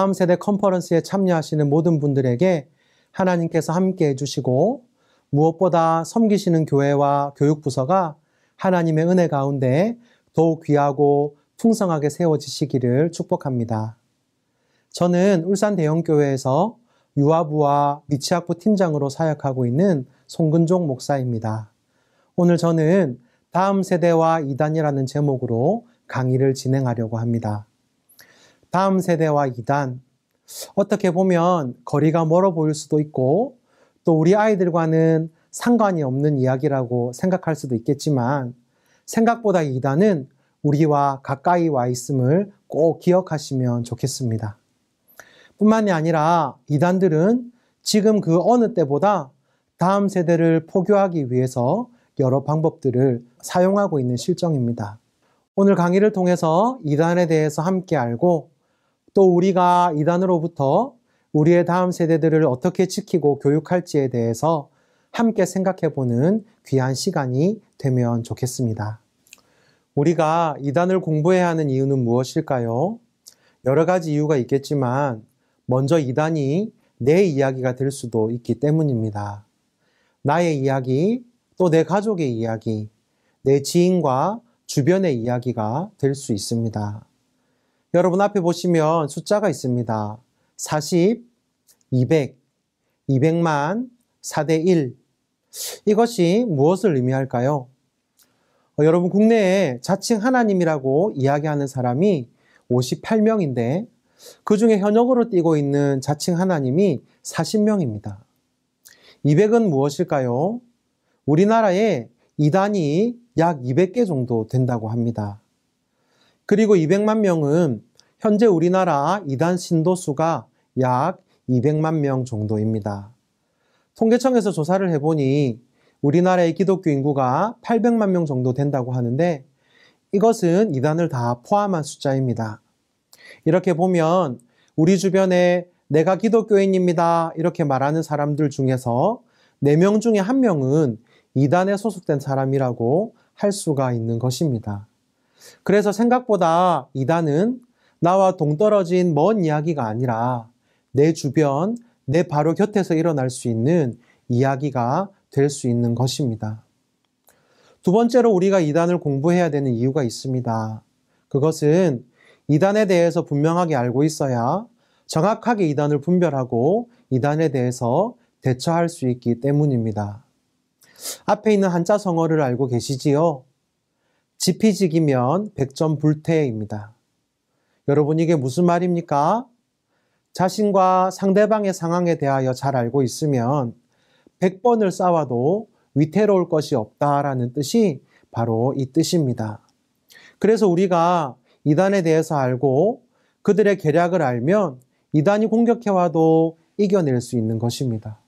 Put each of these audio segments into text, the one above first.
다음 세대 컨퍼런스에 참여하시는 모든 분들에게 하나님께서 함께 해주시고 무엇보다 섬기시는 교회와 교육부서가 하나님의 은혜 가운데 더욱 귀하고 풍성하게 세워지시기를 축복합니다. 저는 울산 대형교회에서 유아부와 미취학부 팀장으로 사역하고 있는 송근종 목사입니다. 오늘 저는 다음 세대와 이단이라는 제목으로 강의를 진행하려고 합니다. 다음 세대와 이단, 어떻게 보면 거리가 멀어 보일 수도 있고 또 우리 아이들과는 상관이 없는 이야기라고 생각할 수도 있겠지만 생각보다 이단은 우리와 가까이 와 있음을 꼭 기억하시면 좋겠습니다. 뿐만이 아니라 이단들은 지금 그 어느 때보다 다음 세대를 포교하기 위해서 여러 방법들을 사용하고 있는 실정입니다. 오늘 강의를 통해서 이단에 대해서 함께 알고 또 우리가 이단으로부터 우리의 다음 세대들을 어떻게 지키고 교육할지에 대해서 함께 생각해보는 귀한 시간이 되면 좋겠습니다. 우리가 이단을 공부해야 하는 이유는 무엇일까요? 여러 가지 이유가 있겠지만 먼저 이단이 내 이야기가 될 수도 있기 때문입니다. 나의 이야기, 또 내 가족의 이야기, 내 지인과 주변의 이야기가 될 수 있습니다. 여러분 앞에 보시면 숫자가 있습니다. 40, 200, 200만, 4대 1. 이것이 무엇을 의미할까요? 여러분 국내에 자칭 하나님이라고 이야기하는 사람이 58명인데 그 중에 현역으로 뛰고 있는 자칭 하나님이 40명입니다. 200은 무엇일까요? 우리나라에 이단이 약 200개 정도 된다고 합니다. 그리고 200만 명은 현재 우리나라 이단 신도수가 약 200만 명 정도입니다. 통계청에서 조사를 해보니 우리나라의 기독교 인구가 800만 명 정도 된다고 하는데 이것은 이단을 다 포함한 숫자입니다. 이렇게 보면 우리 주변에 내가 기독교인입니다 이렇게 말하는 사람들 중에서 4명 중에 1명은 이단에 소속된 사람이라고 할 수가 있는 것입니다. 그래서 생각보다 이단은 나와 동떨어진 먼 이야기가 아니라 내 주변, 내 바로 곁에서 일어날 수 있는 이야기가 될 수 있는 것입니다. 두 번째로 우리가 이단을 공부해야 되는 이유가 있습니다. 그것은 이단에 대해서 분명하게 알고 있어야 정확하게 이단을 분별하고 이단에 대해서 대처할 수 있기 때문입니다. 앞에 있는 한자 성어를 알고 계시지요? 지피지기면 백전불태입니다. 여러분 이게 무슨 말입니까? 자신과 상대방의 상황에 대하여 잘 알고 있으면 100번을 싸워도 위태로울 것이 없다라는 뜻이 바로 이 뜻입니다. 그래서 우리가 이단에 대해서 알고 그들의 계략을 알면 이단이 공격해와도 이겨낼 수 있는 것입니다.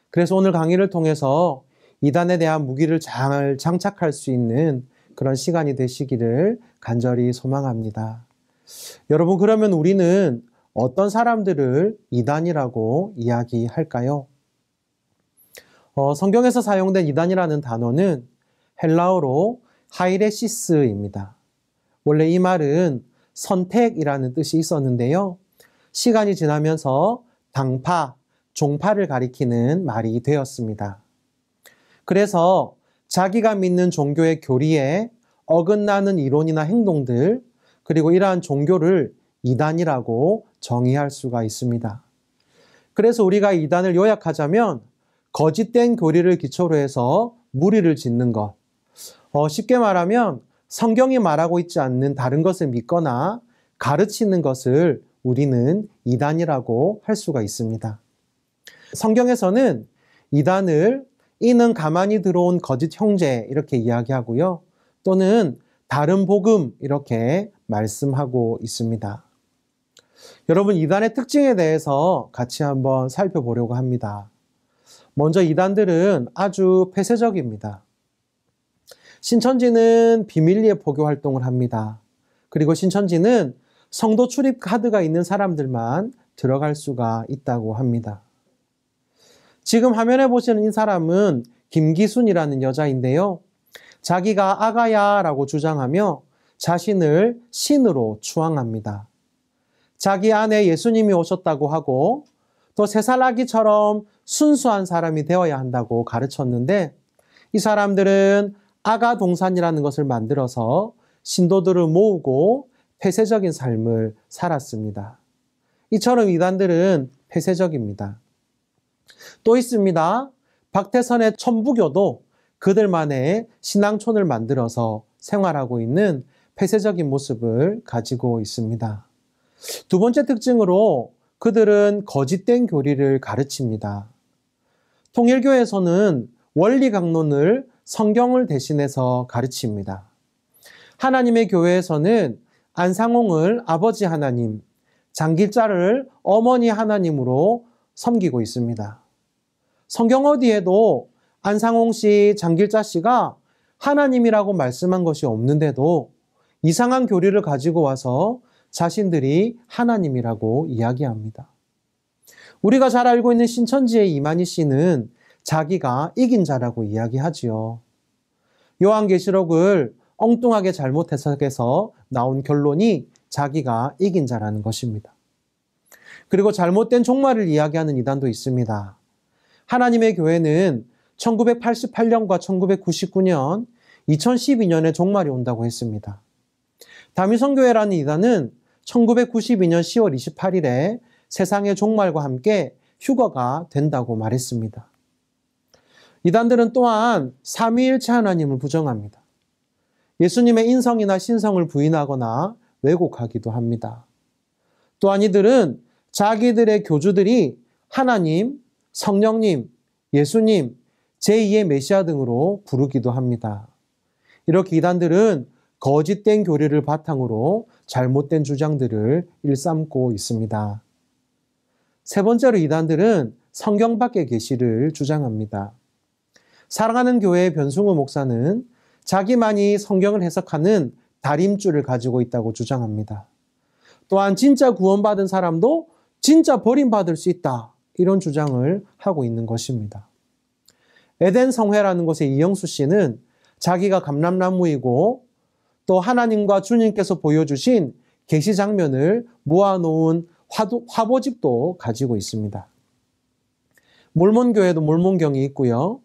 그래서 오늘 강의를 통해서 이단에 대한 무기를 잘 장착할 수 있는 그런 시간이 되시기를 간절히 소망합니다. 여러분 그러면 우리는 어떤 사람들을 이단이라고 이야기할까요? 성경에서 사용된 이단이라는 단어는 헬라어로 하이레시스입니다. 원래 이 말은 선택이라는 뜻이 있었는데요. 시간이 지나면서 당파, 종파를 가리키는 말이 되었습니다. 그래서 자기가 믿는 종교의 교리에 어긋나는 이론이나 행동들, 그리고 이러한 종교를 이단이라고 정의할 수가 있습니다. 그래서 우리가 이단을 요약하자면 거짓된 교리를 기초로 해서 무리를 짓는 것. 쉽게 말하면 성경이 말하고 있지 않는 다른 것을 믿거나 가르치는 것을 우리는 이단이라고 할 수가 있습니다. 성경에서는 이단을 이는 가만히 들어온 거짓 형제 이렇게 이야기하고요. 또는 다른 복음 이렇게 말씀하고 있습니다. 여러분 이단의 특징에 대해서 같이 한번 살펴보려고 합니다. 먼저 이단들은 아주 폐쇄적입니다. 신천지는 비밀리에 포교 활동을 합니다. 그리고 신천지는 성도 출입 카드가 있는 사람들만 들어갈 수가 있다고 합니다. 지금 화면에 보시는 이 사람은 김기순이라는 여자인데요. 자기가 아가야라고 주장하며 자신을 신으로 추앙합니다. 자기 안에 예수님이 오셨다고 하고 또 3살 아기처럼 순수한 사람이 되어야 한다고 가르쳤는데 이 사람들은 아가 동산이라는 것을 만들어서 신도들을 모으고 폐쇄적인 삶을 살았습니다. 이처럼 이단들은 폐쇄적입니다. 또 있습니다. 박태선의 천부교도 그들만의 신앙촌을 만들어서 생활하고 있는 폐쇄적인 모습을 가지고 있습니다. 두 번째 특징으로 그들은 거짓된 교리를 가르칩니다. 통일교에서는 원리 강론을 성경을 대신해서 가르칩니다. 하나님의 교회에서는 안상홍을 아버지 하나님, 장길자를 어머니 하나님으로 섬기고 있습니다. 성경 어디에도 안상홍 씨, 장길자 씨가 하나님이라고 말씀한 것이 없는데도 이상한 교리를 가지고 와서 자신들이 하나님이라고 이야기합니다. 우리가 잘 알고 있는 신천지의 이만희 씨는 자기가 이긴 자라고 이야기하지요. 요한계시록을 엉뚱하게 잘못 해석해서 나온 결론이 자기가 이긴 자라는 것입니다. 그리고 잘못된 종말을 이야기하는 이단도 있습니다. 하나님의 교회는 1988년과 1999년, 2012년에 종말이 온다고 했습니다. 다미성교회라는 이단은 1992년 10월 28일에 세상의 종말과 함께 휴거가 된다고 말했습니다. 이단들은 또한 삼위일체 하나님을 부정합니다. 예수님의 인성이나 신성을 부인하거나 왜곡하기도 합니다. 또한 이들은 자기들의 교주들이 하나님, 성령님, 예수님, 제2의 메시아 등으로 부르기도 합니다. 이렇게 이단들은 거짓된 교리를 바탕으로 잘못된 주장들을 일삼고 있습니다. 세 번째로 이단들은 성경 밖의 계시를 주장합니다. 사랑하는 교회의 변승우 목사는 자기만이 성경을 해석하는 다림줄을 가지고 있다고 주장합니다. 또한 진짜 구원받은 사람도 진짜 버림받을 수 있다. 이런 주장을 하고 있는 것입니다. 에덴 성회라는 곳의 이영수 씨는 자기가 감람나무이고 또 하나님과 주님께서 보여주신 계시 장면을 모아놓은 화보집도 가지고 있습니다. 몰몬교회도 몰몬경이 있고요.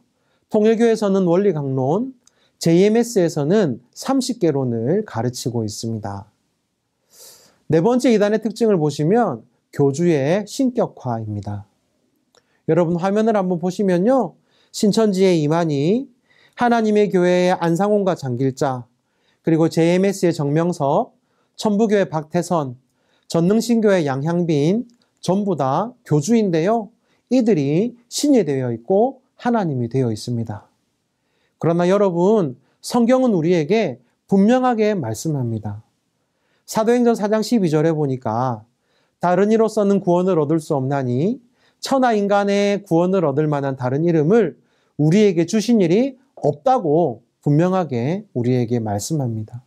통일교에서는 원리강론, JMS에서는 30개론을 가르치고 있습니다. 네 번째 이단의 특징을 보시면 교주의 신격화입니다. 여러분 화면을 한번 보시면요. 신천지의 이만희, 하나님의 교회의 안상홍과 장길자, 그리고 JMS의 정명석, 천부교회 박태선, 전능신교회 양향빈 전부 다 교주인데요. 이들이 신이 되어 있고 하나님이 되어 있습니다. 그러나 여러분, 성경은 우리에게 분명하게 말씀합니다. 사도행전 4장 12절에 보니까 다른 이로서는 구원을 얻을 수 없나니 천하 인간의 구원을 얻을 만한 다른 이름을 우리에게 주신 일이 없다고 분명하게 우리에게 말씀합니다.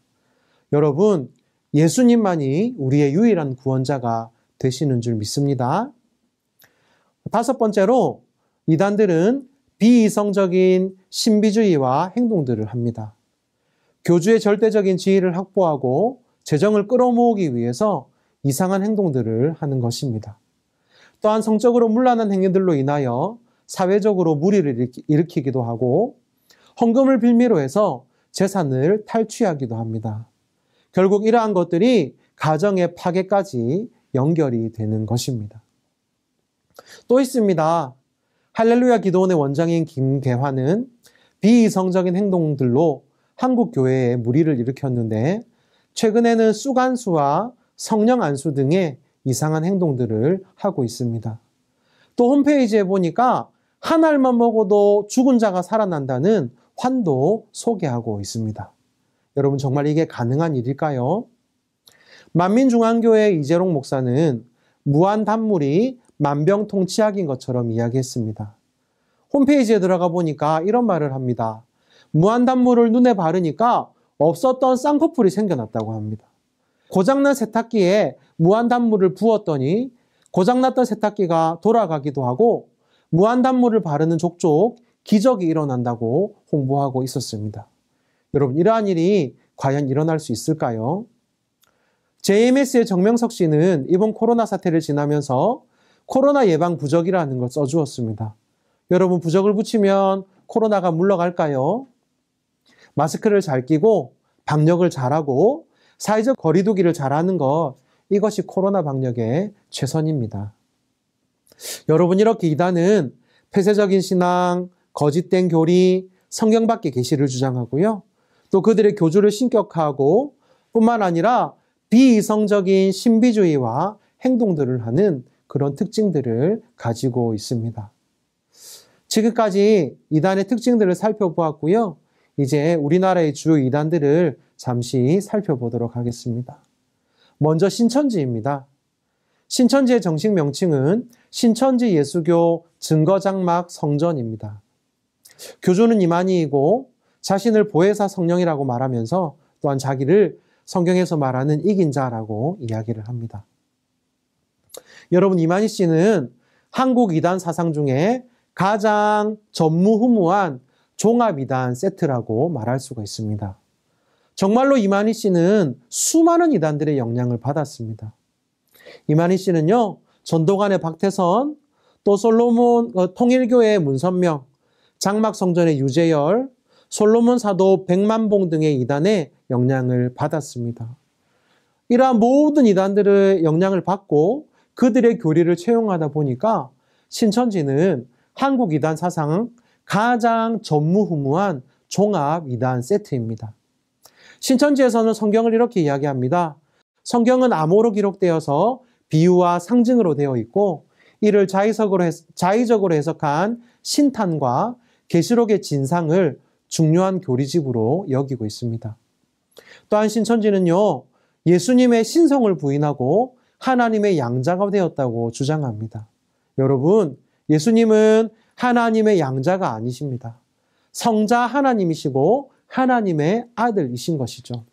여러분, 예수님만이 우리의 유일한 구원자가 되시는 줄 믿습니다. 다섯 번째로 이단들은 비이성적인 신비주의와 행동들을 합니다. 교주의 절대적인 지위를 확보하고 재정을 끌어모으기 위해서 이상한 행동들을 하는 것입니다. 또한 성적으로 문란한 행위들로 인하여 사회적으로 무리를 일으키기도 하고 헌금을 빌미로 해서 재산을 탈취하기도 합니다. 결국 이러한 것들이 가정의 파괴까지 연결이 되는 것입니다. 또 있습니다. 할렐루야 기도원의 원장인 김계환은 비이성적인 행동들로 한국 교회에 무리를 일으켰는데 최근에는 쑥안수와 성령 안수 등의 이상한 행동들을 하고 있습니다. 또 홈페이지에 보니까 한 알만 먹어도 죽은 자가 살아난다는 환도 소개하고 있습니다. 여러분 정말 이게 가능한 일일까요? 만민중앙교회 이재롱 목사는 무한단물이 만병통치약인 것처럼 이야기했습니다. 홈페이지에 들어가 보니까 이런 말을 합니다. 무한단물을 눈에 바르니까 없었던 쌍꺼풀이 생겨났다고 합니다. 고장난 세탁기에 무한단물을 부었더니 고장났던 세탁기가 돌아가기도 하고 무한단물을 바르는 족족 기적이 일어난다고 홍보하고 있었습니다. 여러분 이러한 일이 과연 일어날 수 있을까요? JMS의 정명석 씨는 이번 코로나 사태를 지나면서 코로나 예방 부적이라는 걸 써주었습니다. 여러분, 부적을 붙이면 코로나가 물러갈까요? 마스크를 잘 끼고 방역을 잘하고 사회적 거리 두기를 잘하는 것, 이것이 코로나 방역의 최선입니다. 여러분, 이렇게 이단은 폐쇄적인 신앙, 거짓된 교리, 성경 밖의 계시를 주장하고요. 또 그들의 교주를 신격화하고 뿐만 아니라 비이성적인 신비주의와 행동들을 하는 그런 특징들을 가지고 있습니다. 지금까지 이단의 특징들을 살펴보았고요. 이제 우리나라의 주요 이단들을 잠시 살펴보도록 하겠습니다. 먼저 신천지입니다. 신천지의 정식 명칭은 신천지 예수교 증거장막 성전입니다. 교주는 이만희이고 자신을 보혜사 성령이라고 말하면서 또한 자기를 성경에서 말하는 이긴 자라고 이야기를 합니다. 여러분, 이만희 씨는 한국 이단 사상 중에 가장 전무후무한 종합 이단 세트라고 말할 수가 있습니다. 정말로 이만희 씨는 수많은 이단들의 영향을 받았습니다. 이만희 씨는요, 전도관의 박태선, 또 솔로몬 통일교의 문선명, 장막성전의 유재열, 솔로몬 사도 백만봉 등의 이단의 영향을 받았습니다. 이러한 모든 이단들의 영향을 받고 그들의 교리를 채용하다 보니까 신천지는 한국 이단 사상 가장 전무후무한 종합 이단 세트입니다. 신천지에서는 성경을 이렇게 이야기합니다. 성경은 암호로 기록되어서 비유와 상징으로 되어 있고 이를 자의적으로 해석한 신탄과 계시록의 진상을 중요한 교리집으로 여기고 있습니다. 또한 신천지는요, 예수님의 신성을 부인하고 하나님의 양자가 되었다고 주장합니다. 여러분, 예수님은 하나님의 양자가 아니십니다. 성자 하나님이시고 하나님의 아들이신 것이죠.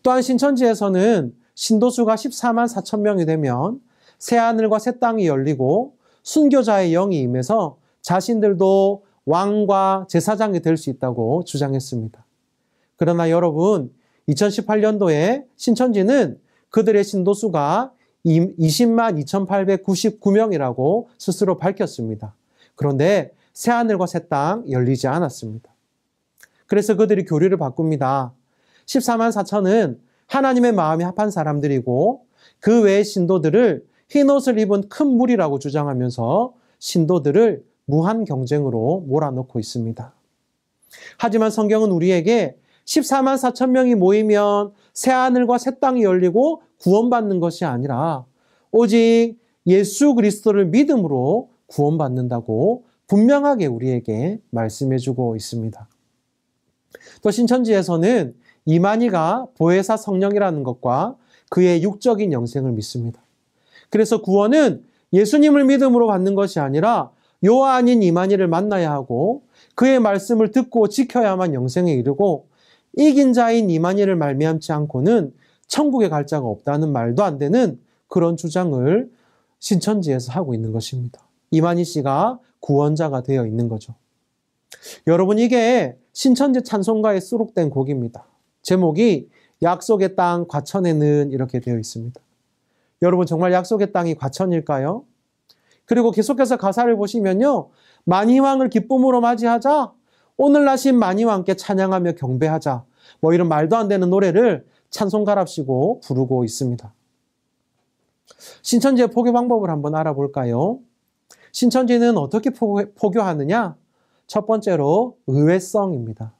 또한 신천지에서는 신도수가 14만 4천 명이 되면 새하늘과 새 땅이 열리고 순교자의 영이 임해서 자신들도 왕과 제사장이 될 수 있다고 주장했습니다. 그러나 여러분, 2018년도에 신천지는 그들의 신도수가 20만 2,899명이라고 스스로 밝혔습니다. 그런데 새하늘과 새 땅 열리지 않았습니다. 그래서 그들이 교리를 바꿉니다. 14만 4천은 하나님의 마음이 합한 사람들이고 그 외의 신도들을 흰옷을 입은 큰 무리라고 주장하면서 신도들을 무한 경쟁으로 몰아넣고 있습니다. 하지만 성경은 우리에게 14만 4천 명이 모이면 새하늘과 새 땅이 열리고 구원받는 것이 아니라 오직 예수 그리스도를 믿음으로 구원받는다고 분명하게 우리에게 말씀해주고 있습니다. 또 신천지에서는 이만희가 보혜사 성령이라는 것과 그의 육적인 영생을 믿습니다. 그래서 구원은 예수님을 믿음으로 받는 것이 아니라 요한인 이만희를 만나야 하고 그의 말씀을 듣고 지켜야만 영생에 이르고 이긴 자인 이만희를 말미암지 않고는 천국에 갈 자가 없다는 말도 안 되는 그런 주장을 신천지에서 하고 있는 것입니다. 이만희 씨가 구원자가 되어 있는 거죠. 여러분, 이게 신천지 찬송가에 수록된 곡입니다. 제목이 약속의 땅 과천에는 이렇게 되어 있습니다. 여러분, 정말 약속의 땅이 과천일까요? 그리고 계속해서 가사를 보시면요, 만희왕을 기쁨으로 맞이하자, 오늘 나신 만희왕께 찬양하며 경배하자, 뭐 이런 말도 안 되는 노래를 찬송가랍시고 부르고 있습니다. 신천지의 포교 방법을 한번 알아볼까요? 신천지는 어떻게 포교하느냐? 첫 번째로 의외성입니다.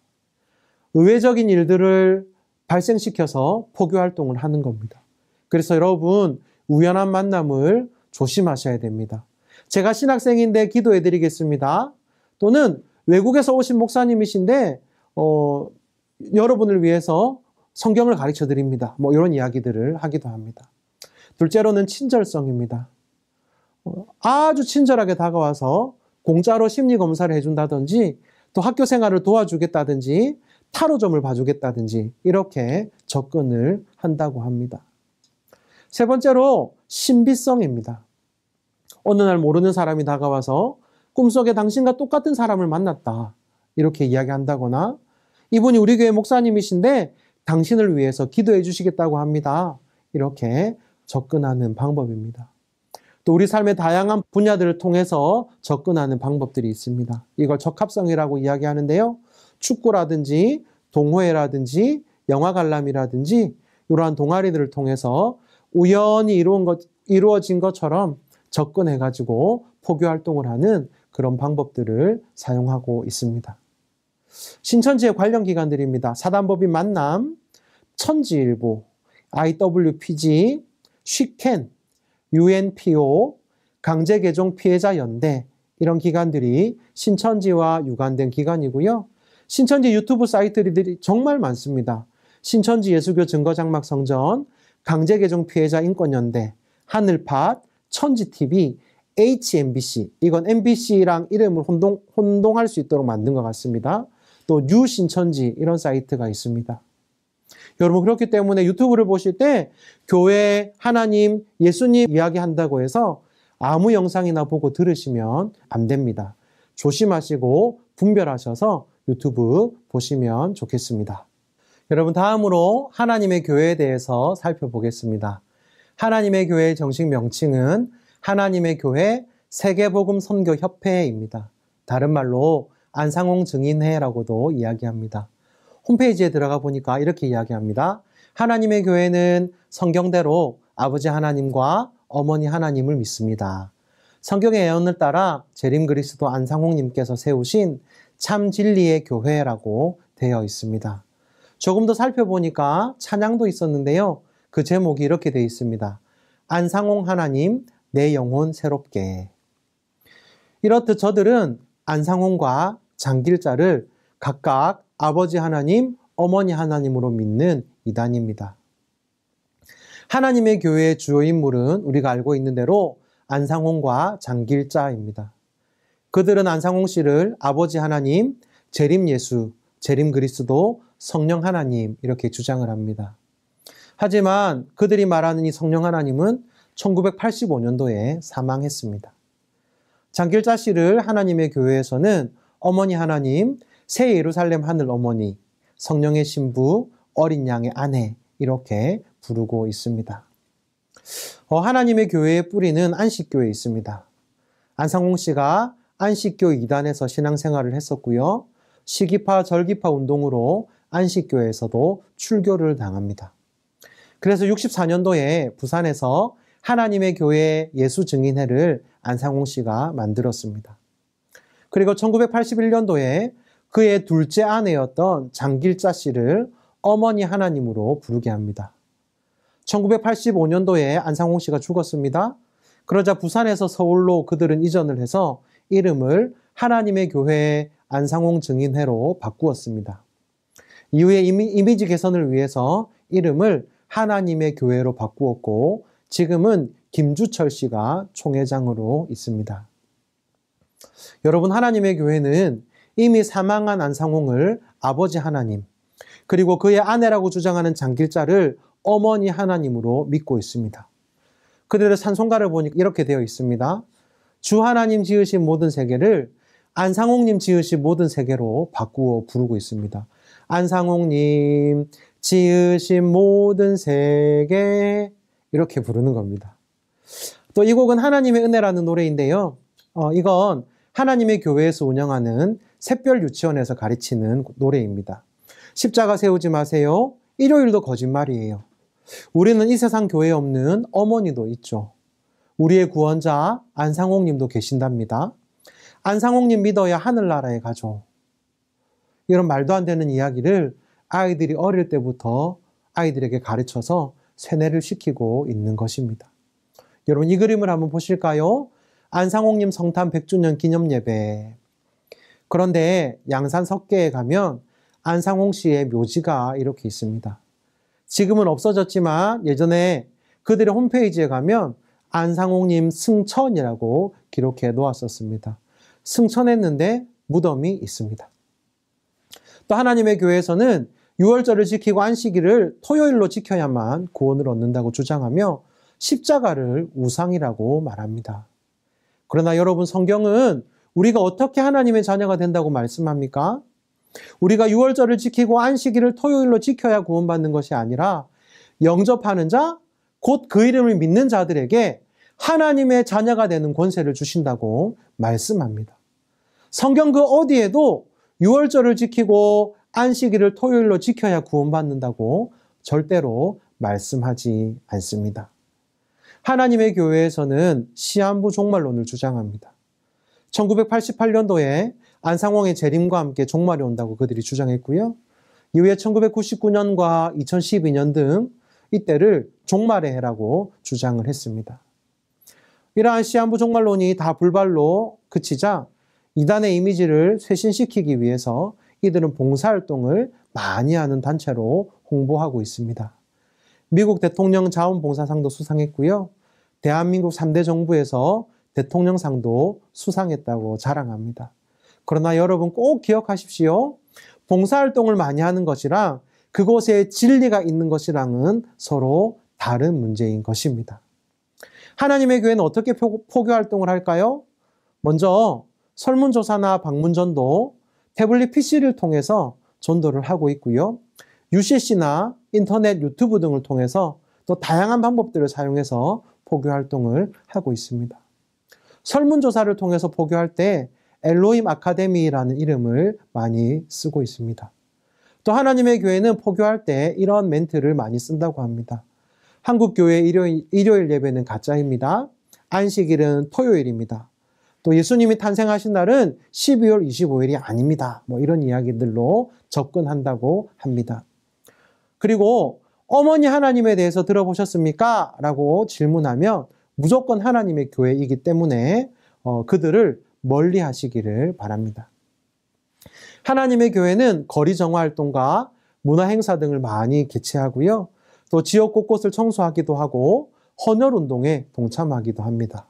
의외적인 일들을 발생시켜서 포교 활동을 하는 겁니다. 그래서 여러분, 우연한 만남을 조심하셔야 됩니다. 제가 신학생인데 기도해 드리겠습니다. 또는 외국에서 오신 목사님이신데 여러분을 위해서 성경을 가르쳐 드립니다. 뭐 이런 이야기들을 하기도 합니다. 둘째로는 친절성입니다. 아주 친절하게 다가와서 공짜로 심리검사를 해준다든지 또 학교 생활을 도와주겠다든지 타로점을 봐주겠다든지 이렇게 접근을 한다고 합니다. 세 번째로 신비성입니다. 어느 날 모르는 사람이 다가와서 꿈속에 당신과 똑같은 사람을 만났다 이렇게 이야기한다거나 이분이 우리 교회 목사님이신데 당신을 위해서 기도해 주시겠다고 합니다. 이렇게 접근하는 방법입니다. 또 우리 삶의 다양한 분야들을 통해서 접근하는 방법들이 있습니다. 이걸 적합성이라고 이야기하는데요. 축구라든지 동호회라든지 영화 관람이라든지 이러한 동아리들을 통해서 우연히 이루어진 것처럼 접근해가지고 포교 활동을 하는 그런 방법들을 사용하고 있습니다. 신천지의 관련 기관들입니다. 사단법인 만남, 천지일보, IWPG, 쉬켄, UNPO, 강제개종 피해자 연대 이런 기관들이 신천지와 유관된 기관이고요. 신천지 유튜브 사이트들이 정말 많습니다. 신천지 예수교 증거장막 성전, 강제개종 피해자 인권연대, 하늘팟, 천지TV, HMBC, 이건 MBC랑 이름을 혼동할 수 있도록 만든 것 같습니다. 또 뉴신천지 이런 사이트가 있습니다. 여러분 그렇기 때문에 유튜브를 보실 때 교회, 하나님, 예수님 이야기한다고 해서 아무 영상이나 보고 들으시면 안 됩니다. 조심하시고 분별하셔서 유튜브 보시면 좋겠습니다. 여러분 다음으로 하나님의 교회에 대해서 살펴보겠습니다. 하나님의 교회의 정식 명칭은 하나님의 교회 세계복음선교협회입니다. 다른 말로 안상홍 증인회라고도 이야기합니다. 홈페이지에 들어가 보니까 이렇게 이야기합니다. 하나님의 교회는 성경대로 아버지 하나님과 어머니 하나님을 믿습니다. 성경의 예언을 따라 재림 그리스도 안상홍님께서 세우신 참 진리의 교회라고 되어 있습니다. 조금 더 살펴보니까 찬양도 있었는데요. 그 제목이 이렇게 되어 있습니다. 안상홍 하나님 내 영혼 새롭게. 이렇듯 저들은 안상홍과 장길자를 각각 아버지 하나님, 어머니 하나님으로 믿는 이단입니다. 하나님의 교회의 주요 인물은 우리가 알고 있는 대로 안상홍과 장길자입니다. 그들은 안상홍 씨를 아버지 하나님, 재림 예수, 재림 그리스도, 성령 하나님 이렇게 주장을 합니다. 하지만 그들이 말하는 이 성령 하나님은 1985년도에 사망했습니다. 장길자 씨를 하나님의 교회에서는 어머니 하나님, 새 예루살렘 하늘 어머니, 성령의 신부, 어린 양의 아내 이렇게 부르고 있습니다. 하나님의 교회의 뿌리는 안식교에 있습니다. 안상홍 씨가 안식교 이단에서 신앙생활을 했었고요. 시기파, 절기파 운동으로 안식교에서도 출교를 당합니다. 그래서 64년도에 부산에서 하나님의 교회 예수 증인회를 안상홍 씨가 만들었습니다. 그리고 1981년도에 그의 둘째 아내였던 장길자 씨를 어머니 하나님으로 부르게 합니다. 1985년도에 안상홍 씨가 죽었습니다. 그러자 부산에서 서울로 그들은 이전을 해서 이름을 하나님의 교회 안상홍 증인회로 바꾸었습니다. 이후에 이미지 개선을 위해서 이름을 하나님의 교회로 바꾸었고 지금은 김주철 씨가 총회장으로 있습니다. 여러분 하나님의 교회는 이미 사망한 안상홍을 아버지 하나님 그리고 그의 아내라고 주장하는 장길자를 어머니 하나님으로 믿고 있습니다. 그들의 찬송가를 보니까 이렇게 되어 있습니다. 주 하나님 지으신 모든 세계를 안상홍님 지으신 모든 세계로 바꾸어 부르고 있습니다. 안상홍님 지으신 모든 세계 이렇게 부르는 겁니다. 또 이 곡은 하나님의 은혜라는 노래인데요. 이건 하나님의 교회에서 운영하는 샛별 유치원에서 가르치는 노래입니다. 십자가 세우지 마세요. 일요일도 거짓말이에요. 우리는 이 세상 교회에 없는 어머니도 있죠. 우리의 구원자 안상홍님도 계신답니다. 안상홍님 믿어야 하늘나라에 가죠. 이런 말도 안 되는 이야기를 아이들이 어릴 때부터 아이들에게 가르쳐서 세뇌를 시키고 있는 것입니다. 여러분 이 그림을 한번 보실까요? 안상홍님 성탄 100주년 기념예배. 그런데 양산 석계에 가면 안상홍 씨의 묘지가 이렇게 있습니다. 지금은 없어졌지만 예전에 그들의 홈페이지에 가면 안상홍님 승천이라고 기록해 놓았었습니다. 승천했는데 무덤이 있습니다. 또 하나님의 교회에서는 유월절을 지키고 안식일을 토요일로 지켜야만 구원을 얻는다고 주장하며 십자가를 우상이라고 말합니다. 그러나 여러분 성경은 우리가 어떻게 하나님의 자녀가 된다고 말씀합니까? 우리가 유월절을 지키고 안식일을 토요일로 지켜야 구원받는 것이 아니라 영접하는 자, 곧 그 이름을 믿는 자들에게 하나님의 자녀가 되는 권세를 주신다고 말씀합니다. 성경 그 어디에도 유월절을 지키고 안식일을 토요일로 지켜야 구원받는다고 절대로 말씀하지 않습니다. 하나님의 교회에서는 시한부 종말론을 주장합니다. 1988년도에 안상홍의 재림과 함께 종말이 온다고 그들이 주장했고요. 이후에 1999년과 2012년 등 이때를 종말의 해라고 주장을 했습니다. 이러한 시한부 종말론이 다 불발로 그치자 이단의 이미지를 쇄신시키기 위해서 이들은 봉사활동을 많이 하는 단체로 홍보하고 있습니다. 미국 대통령 자원봉사상도 수상했고요. 대한민국 3대 정부에서 대통령상도 수상했다고 자랑합니다. 그러나 여러분 꼭 기억하십시오. 봉사활동을 많이 하는 것이랑 그곳에 진리가 있는 것이랑은 서로 다른 문제인 것입니다. 하나님의 교회는 어떻게 포교활동을 할까요? 먼저 설문조사나 방문전도, 태블릿 PC를 통해서 전도를 하고 있고요. UCC나 인터넷, 유튜브 등을 통해서 또 다양한 방법들을 사용해서 포교활동을 하고 있습니다. 설문조사를 통해서 포교할 때 엘로힘 아카데미라는 이름을 많이 쓰고 있습니다. 또 하나님의 교회는 포교할 때 이런 멘트를 많이 쓴다고 합니다. 한국교회 일요일 예배는 가짜입니다. 안식일은 토요일입니다. 또 예수님이 탄생하신 날은 12월 25일이 아닙니다. 이런 이야기들로 접근한다고 합니다. 그리고 어머니 하나님에 대해서 들어보셨습니까? 라고 질문하면 무조건 하나님의 교회이기 때문에 그들을 멀리 하시기를 바랍니다. 하나님의 교회는 거리 정화 활동과 문화 행사 등을 많이 개최하고요. 또 지역 곳곳을 청소하기도 하고 헌혈 운동에 동참하기도 합니다.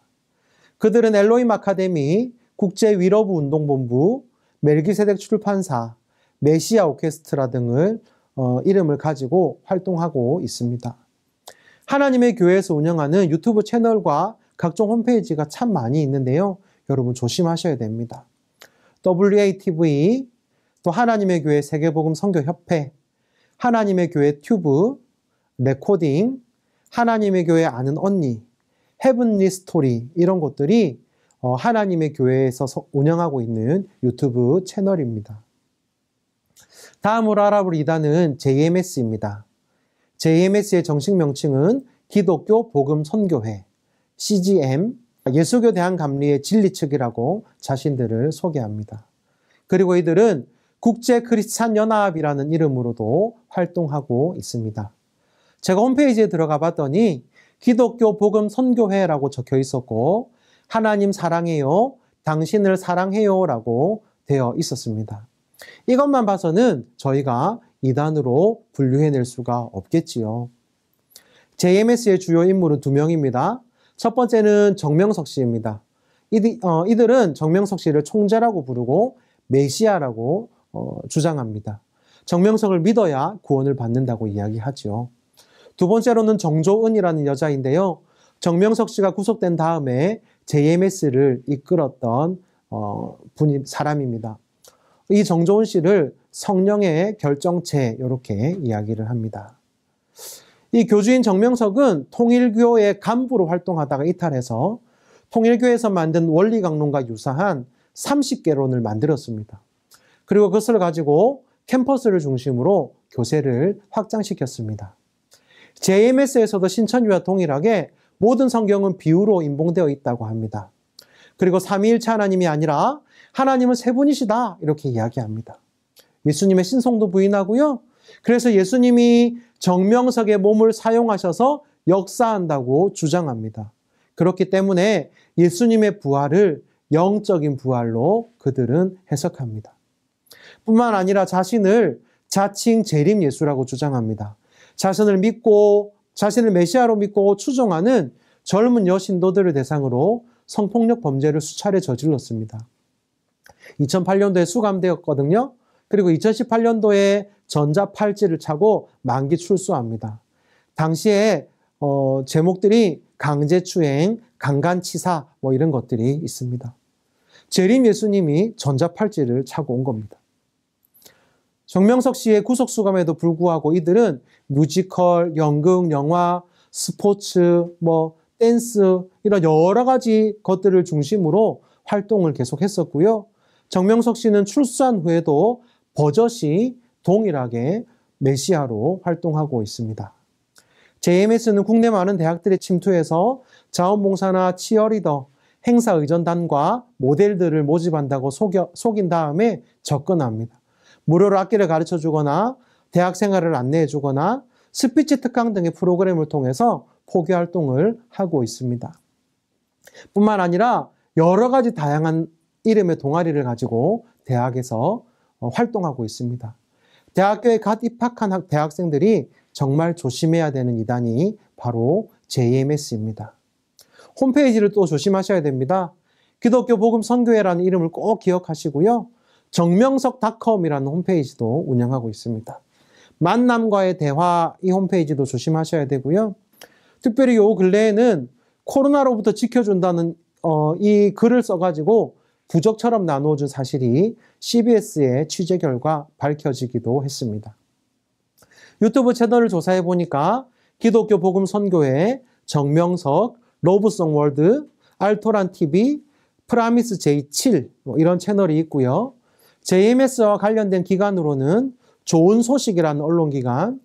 그들은 엘로힘 아카데미, 국제 위러브 운동본부, 멜기세덱 출판사, 메시아 오케스트라 등을 이름을 가지고 활동하고 있습니다. 하나님의 교회에서 운영하는 유튜브 채널과 각종 홈페이지가 참 많이 있는데요. 여러분 조심하셔야 됩니다. WATV, 또 하나님의 교회 세계복음 선교협회, 하나님의 교회 튜브, 레코딩, 하나님의 교회 아는 언니, 헤븐리 스토리 이런 것들이 하나님의 교회에서 운영하고 있는 유튜브 채널입니다. 다음으로 알아볼 이단은 JMS입니다. JMS의 정식 명칭은 기독교 복음 선교회, CGM, 예수교 대한감리의 진리 측이라고 자신들을 소개합니다. 그리고 이들은 국제 크리스찬 연합이라는 이름으로도 활동하고 있습니다. 제가 홈페이지에 들어가 봤더니 기독교 복음 선교회라고 적혀 있었고 하나님 사랑해요, 당신을 사랑해요 라고 되어 있었습니다. 이것만 봐서는 저희가 이단으로 분류해낼 수가 없겠지요. JMS의 주요 인물은 2명입니다. 첫 번째는 정명석 씨입니다. 이들은 정명석 씨를 총재라고 부르고 메시아라고 주장합니다. 정명석을 믿어야 구원을 받는다고 이야기하죠. 두 번째로는 정조은이라는 여자인데요. 정명석 씨가 구속된 다음에 JMS를 이끌었던 사람입니다. 이 정조은 씨를 성령의 결정체 이렇게 이야기를 합니다. 이 교주인 정명석은 통일교의 간부로 활동하다가 이탈해서 통일교에서 만든 원리강론과 유사한 30개론을 만들었습니다. 그리고 그것을 가지고 캠퍼스를 중심으로 교세를 확장시켰습니다. JMS에서도 신천지와 동일하게 모든 성경은 비유로 인봉되어 있다고 합니다. 그리고 삼위일체 하나님이 아니라 하나님은 세 분이시다 이렇게 이야기합니다. 예수님의 신성도 부인하고요. 그래서 예수님이 정명석의 몸을 사용하셔서 역사한다고 주장합니다. 그렇기 때문에 예수님의 부활을 영적인 부활로 그들은 해석합니다. 뿐만 아니라 자신을 자칭 재림 예수라고 주장합니다. 자신을 메시아로 믿고 추종하는 젊은 여신도들을 대상으로 성폭력 범죄를 수차례 저질렀습니다. 2008년도에 수감되었거든요. 그리고 2018년도에 전자팔찌를 차고 만기 출소합니다. 당시에 제목들이 강제추행, 강간치사 이런 것들이 있습니다. 재림 예수님이 전자팔찌를 차고 온 겁니다. 정명석 씨의 구속수감에도 불구하고 이들은 뮤지컬, 연극, 영화, 스포츠, 댄스 이런 여러 가지 것들을 중심으로 활동을 계속했었고요. 정명석 씨는 출소한 후에도 버젓이 동일하게 메시아로 활동하고 있습니다. JMS는 국내 많은 대학들에 침투해서 자원봉사나 치어리더, 행사의전단과 모델들을 모집한다고 속인 다음에 접근합니다. 무료로 악기를 가르쳐주거나 대학 생활을 안내해주거나 스피치 특강 등의 프로그램을 통해서 포교 활동을 하고 있습니다. 뿐만 아니라 여러 가지 다양한 이름의 동아리를 가지고 대학에서 활동하고 있습니다. 대학교에 갓 입학한 대학생들이 정말 조심해야 되는 이단이 바로 JMS입니다. 홈페이지를 또 조심하셔야 됩니다. 기독교 복음 선교회라는 이름을 꼭 기억하시고요. 정명석.com이라는 홈페이지도 운영하고 있습니다. 만남과의 대화 이 홈페이지도 조심하셔야 되고요. 특별히 요 근래에는 코로나로부터 지켜준다는 이 글을 써가지고 부적처럼 나누어준 사실이 CBS의 취재 결과 밝혀지기도 했습니다. 유튜브 채널을 조사해 보니까 기독교 복음 선교회, 정명석, 러브송 월드, 알토란 TV, 프라미스 J7 이런 채널이 있고요. JMS와 관련된 기관으로는 좋은 소식이라는 언론기관,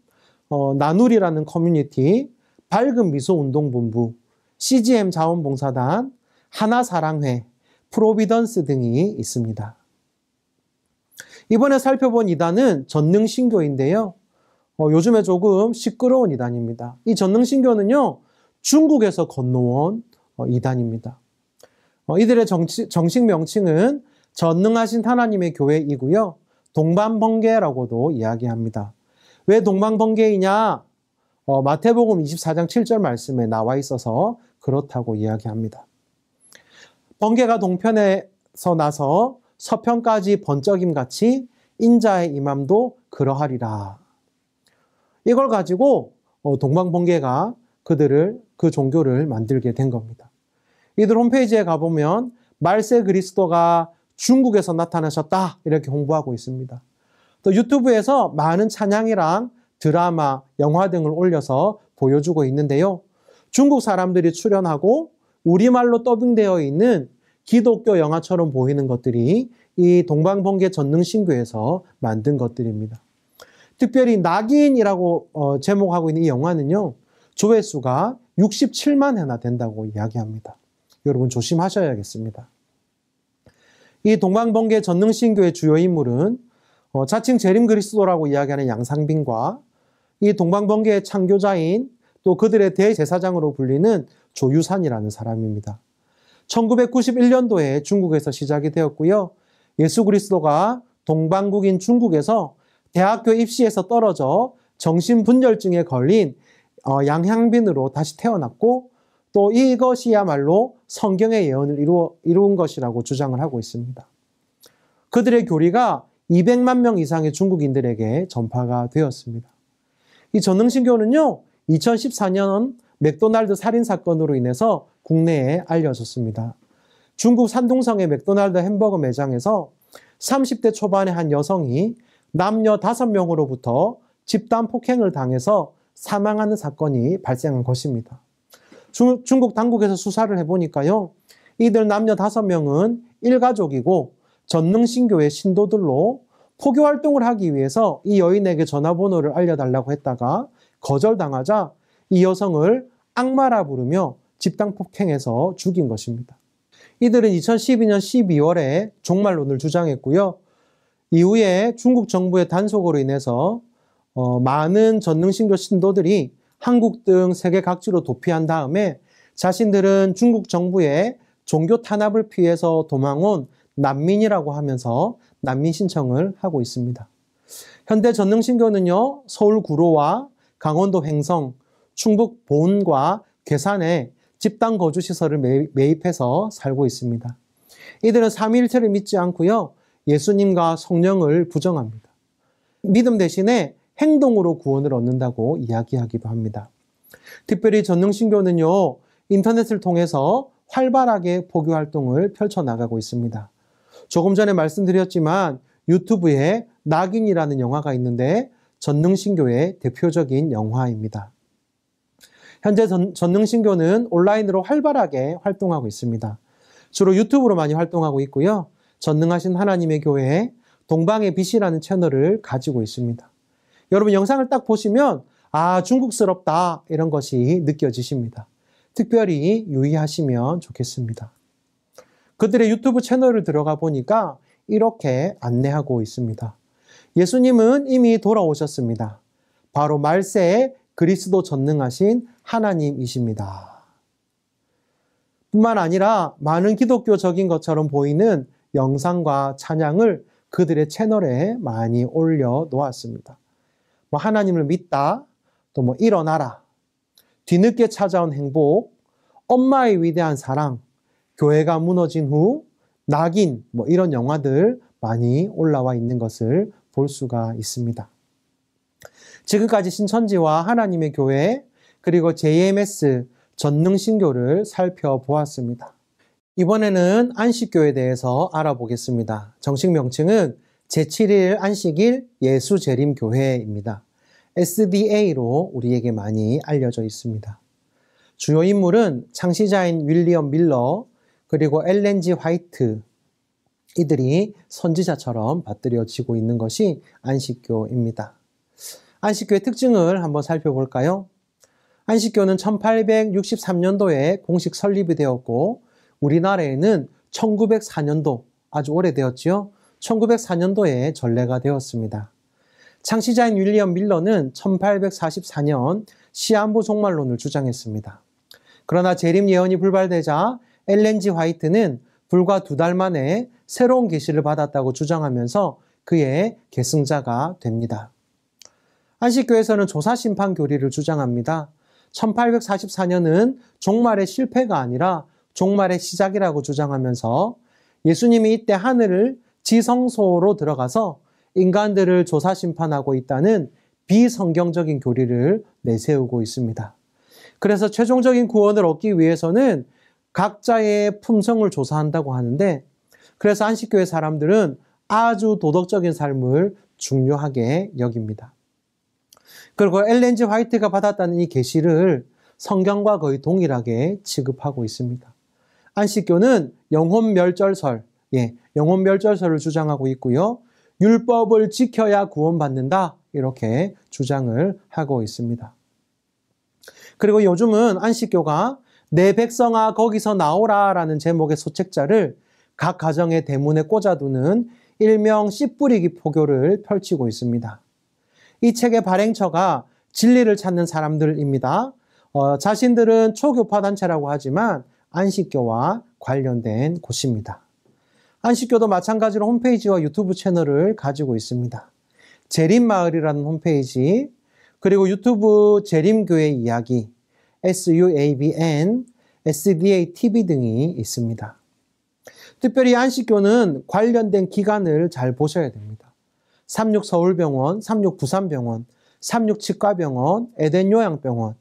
나누리라는 커뮤니티, 밝은 미소 운동본부, CGM 자원봉사단, 하나사랑회, 프로비던스 등이 있습니다. 이번에 살펴본 이단은 전능신교인데요. 요즘에 조금 시끄러운 이단입니다. 이 전능신교는요, 중국에서 건너온 이단입니다. 이들의 정식 명칭은 전능하신 하나님의 교회이고요. 동방번개라고도 이야기합니다. 왜 동방번개이냐? 마태복음 24장 7절 말씀에 나와 있어서 그렇다고 이야기합니다. 번개가 동편에서 나서 서편까지 번쩍임같이 인자의 임함도 그러하리라. 이걸 가지고 동방번개가 그 종교를 만들게 된 겁니다. 이들 홈페이지에 가보면 말세 그리스도가 중국에서 나타나셨다 이렇게 홍보하고 있습니다. 또 유튜브에서 많은 찬양이랑 드라마, 영화 등을 올려서 보여주고 있는데요. 중국 사람들이 출연하고 우리말로 더빙되어 있는 기독교 영화처럼 보이는 것들이 이 동방번개 전능신교에서 만든 것들입니다. 특별히 낙인이라고 제목하고 있는 이 영화는요. 조회수가 67만 회나 된다고 이야기합니다. 여러분 조심하셔야겠습니다. 이 동방번개 전능신교의 주요 인물은 자칭 재림 그리스도라고 이야기하는 양상빈과 이 동방번개의 창교자인 또 그들의 대제사장으로 불리는 조유산이라는 사람입니다. 1991년도에 중국에서 시작이 되었고요. 예수 그리스도가 동방국인 중국에서 대학교 입시에서 떨어져 정신분열증에 걸린 양향빈으로 다시 태어났고 또 이것이야말로 성경의 예언을 이룬 것이라고 주장을 하고 있습니다. 그들의 교리가 200만 명 이상의 중국인들에게 전파가 되었습니다. 이 전능신교는요, 2014년 맥도날드 살인사건으로 인해서 국내에 알려졌습니다. 중국 산둥성의 맥도날드 햄버거 매장에서 30대 초반의 한 여성이 남녀 5명으로부터 집단 폭행을 당해서 사망하는 사건이 발생한 것입니다. 중국 당국에서 수사를 해보니까요, 이들 남녀 5명은 일가족이고 전능신교의 신도들로 포교 활동을 하기 위해서 이 여인에게 전화번호를 알려달라고 했다가 거절당하자 이 여성을 악마라 부르며 집단 폭행해서 죽인 것입니다. 이들은 2012년 12월에 종말론을 주장했고요. 이후에 중국 정부의 단속으로 인해서 많은 전능신교 신도들이 한국 등 세계 각지로 도피한 다음에 자신들은 중국 정부의 종교 탄압을 피해서 도망온 난민이라고 하면서 난민 신청을 하고 있습니다. 현대 전능신교는요, 서울 구로와 강원도 횡성, 충북 보은과 괴산에 집단 거주시설을 매입해서 살고 있습니다. 이들은 삼위일체를 믿지 않고요, 예수님과 성령을 부정합니다. 믿음 대신에 행동으로 구원을 얻는다고 이야기하기도 합니다. 특별히 전능신교는요, 인터넷을 통해서 활발하게 포교 활동을 펼쳐나가고 있습니다. 조금 전에 말씀드렸지만 유튜브에 낙인이라는 영화가 있는데 전능신교의 대표적인 영화입니다. 현재 전능신교는 온라인으로 활발하게 활동하고 있습니다. 주로 유튜브로 많이 활동하고 있고요. 전능하신 하나님의 교회 동방의 빛이라는 채널을 가지고 있습니다. 여러분 영상을 딱 보시면 중국스럽다 이런 것이 느껴지십니다. 특별히 유의하시면 좋겠습니다. 그들의 유튜브 채널을 들어가 보니까 이렇게 안내하고 있습니다. 예수님은 이미 돌아오셨습니다. 바로 말세에 그리스도 전능하신 하나님이십니다. 뿐만 아니라 많은 기독교적인 것처럼 보이는 영상과 찬양을 그들의 채널에 많이 올려놓았습니다. 하나님을 믿다, 또 일어나라, 뒤늦게 찾아온 행복, 엄마의 위대한 사랑, 교회가 무너진 후, 낙인, 이런 영화들 많이 올라와 있는 것을 볼 수가 있습니다. 지금까지 신천지와 하나님의 교회, 그리고 JMS, 전능신교를 살펴보았습니다. 이번에는 안식교에 대해서 알아보겠습니다. 정식 명칭은 제7일 안식일 예수재림교회입니다. SDA로 우리에게 많이 알려져 있습니다. 주요 인물은 창시자인 윌리엄 밀러, 그리고 엘렌 G. 화이트, 이들이 선지자처럼 받들여지고 있는 것이 안식교입니다. 안식교의 특징을 한번 살펴볼까요? 안식교는 1863년도에 공식 설립이 되었고 우리나라에는 1904년도, 아주 오래되었지요. 1904년도에 전례가 되었습니다. 창시자인 윌리엄 밀러는 1844년 시한부 종말론을 주장했습니다. 그러나 재림 예언이 불발되자 엘렌 G. 화이트는 불과 2달 만에 새로운 계시를 받았다고 주장하면서 그의 계승자가 됩니다. 안식교에서는 조사심판 교리를 주장합니다. 1844년은 종말의 실패가 아니라 종말의 시작이라고 주장하면서 예수님이 이때 하늘을 지성소로 들어가서 인간들을 조사심판하고 있다는 비성경적인 교리를 내세우고 있습니다. 그래서 최종적인 구원을 얻기 위해서는 각자의 품성을 조사한다고 하는데, 그래서 안식교의 사람들은 아주 도덕적인 삶을 중요하게 여깁니다. 그리고 엘렌 G. 화이트가 받았다는 이 계시를 성경과 거의 동일하게 취급하고 있습니다. 안식교는 영혼멸절설, 영혼멸절설을 주장하고 있고요. 율법을 지켜야 구원받는다, 이렇게 주장을 하고 있습니다. 그리고 요즘은 안식교가 내 백성아 거기서 나오라 라는 제목의 소책자를 각 가정의 대문에 꽂아두는 일명 씨 뿌리기 포교를 펼치고 있습니다. 이 책의 발행처가 진리를 찾는 사람들입니다. 자신들은 초교파 단체라고 하지만 안식교와 관련된 곳입니다. 안식교도 마찬가지로 홈페이지와 유튜브 채널을 가지고 있습니다. 재림마을이라는 홈페이지, 그리고 유튜브 재림교회 이야기, SUABN, SDA TV 등이 있습니다. 특별히 안식교는 관련된 기관을 잘 보셔야 됩니다. 36서울병원, 36부산병원, 36치과병원, 에덴요양병원,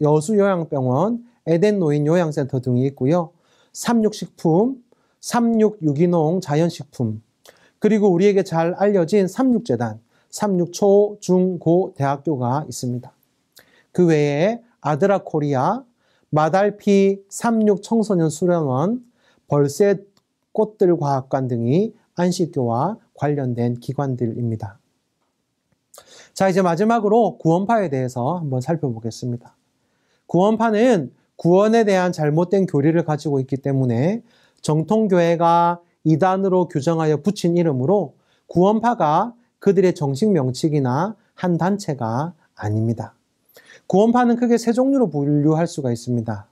여수요양병원, 에덴노인요양센터 등이 있고요. 36식품, 36유기농 자연식품, 그리고 우리에게 잘 알려진 36재단, 36초, 중, 고 대학교가 있습니다. 그 외에 아드라 코리아, 마달피 36청소년 수련원, 벌새 꽃들 과학관 등이 안식교와 관련된 기관들입니다. 자, 이제 마지막으로 구원파에 대해서 한번 살펴보겠습니다. 구원파는 구원에 대한 잘못된 교리를 가지고 있기 때문에 정통교회가 이단으로 규정하여 붙인 이름으로 구원파가 그들의 정식 명칭이나 한 단체가 아닙니다. 구원파는 크게 세 종류로 분류할 수가 있습니다.